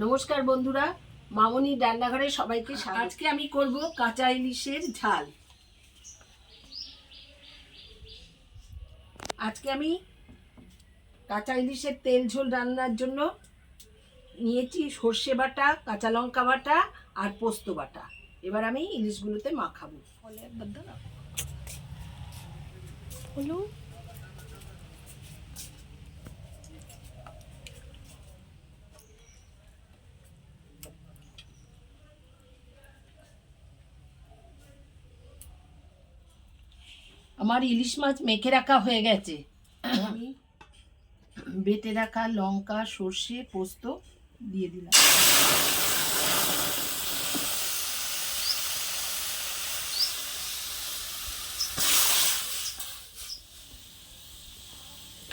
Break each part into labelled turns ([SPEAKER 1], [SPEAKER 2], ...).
[SPEAKER 1] নমস্কার বন্ধুরা, মামনি রান্নাঘরে সবাইকে স্বাগত। আজকে আমি করব কাঁচা ইলিশের ঝাল। আজকে আমি কাঁচা ইলিশের তেল ঝোল রান্নার জন্য নিয়েছি সর্ষে বাটা, কাঁচা লঙ্কা বাটা আর পোস্ত বাটা। এবার আমি ইলিশগুলোতে মাখাবো। একবার দাঁড়াও হলো। আমার ইলিশ মাছ মেখে রাখা হয়ে গেছে। আমি বেটে রাখা লঙ্কা, সর্ষে, পোস্ত দিয়ে দিলাম।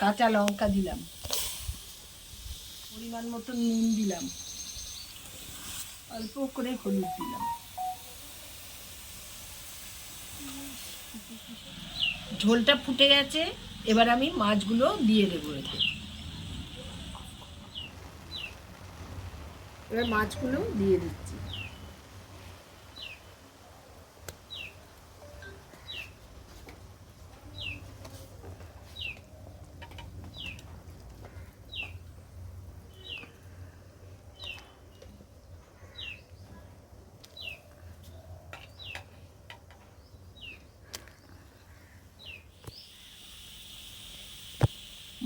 [SPEAKER 1] কাঁচা লঙ্কা দিলাম, পরিমাণ মতো নুন দিলাম, অল্প করে হলুদ দিলাম। ঝোলটা ফুটে গেছে, এবার আমি মাছগুলো দিয়ে দেবো এতে। এবার মাছগুলো দিয়ে দিচ্ছি।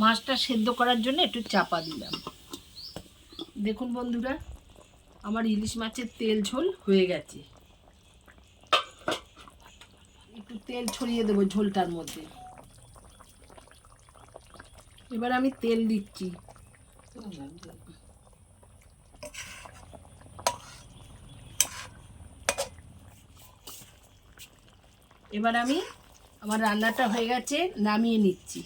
[SPEAKER 1] মাছটা সেদ্ধ করার জন্য একটু চাপা দিলাম। দেখুন বন্ধুরা, আমার ইলিশ মাছের তেল ঝোল হয়ে গেছে। একটু তেল ছড়িয়ে দেবো ঝোলটার মধ্যে। এবার আমি তেল দিচ্ছি। এবার আমি আমার রান্নাটা হয়ে গেছে, নামিয়ে নিচ্ছি।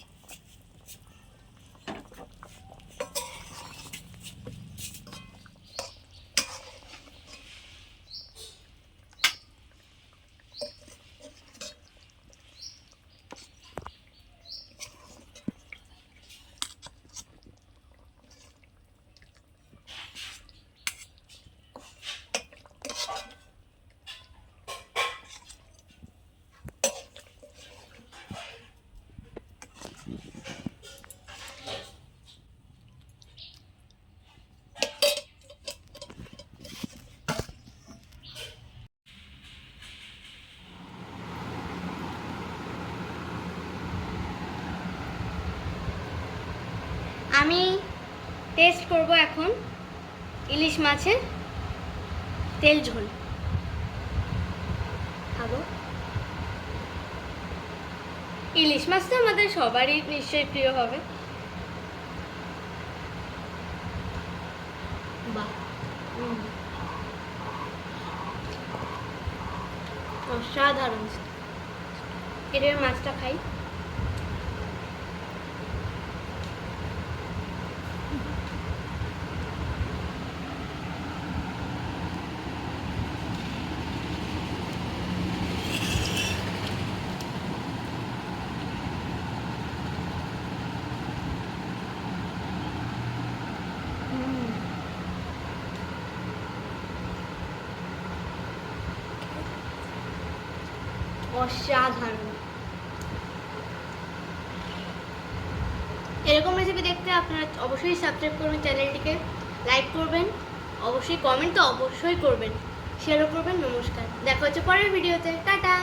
[SPEAKER 2] আমি টেস্ট করব এখন ইলিশ মাছের তেল ঝোল। খাবো। ইলিশ মাছ তো আমাদের সবারই নিশ্চয়ই প্রিয় হবে। বাহ, অসাধারণ। এর মাছটা খাই। অসাধারণ। এরকম রেসিপি দেখতে আপনারা অবশ্যই সাবস্ক্রাইব করবেন চ্যানেলটিকে, লাইক করবেন, অবশ্যই কমেন্ট তো অবশ্যই করবেন, শেয়ারও করবেন। নমস্কার, দেখা হচ্ছে পরের ভিডিওতে। টাটা।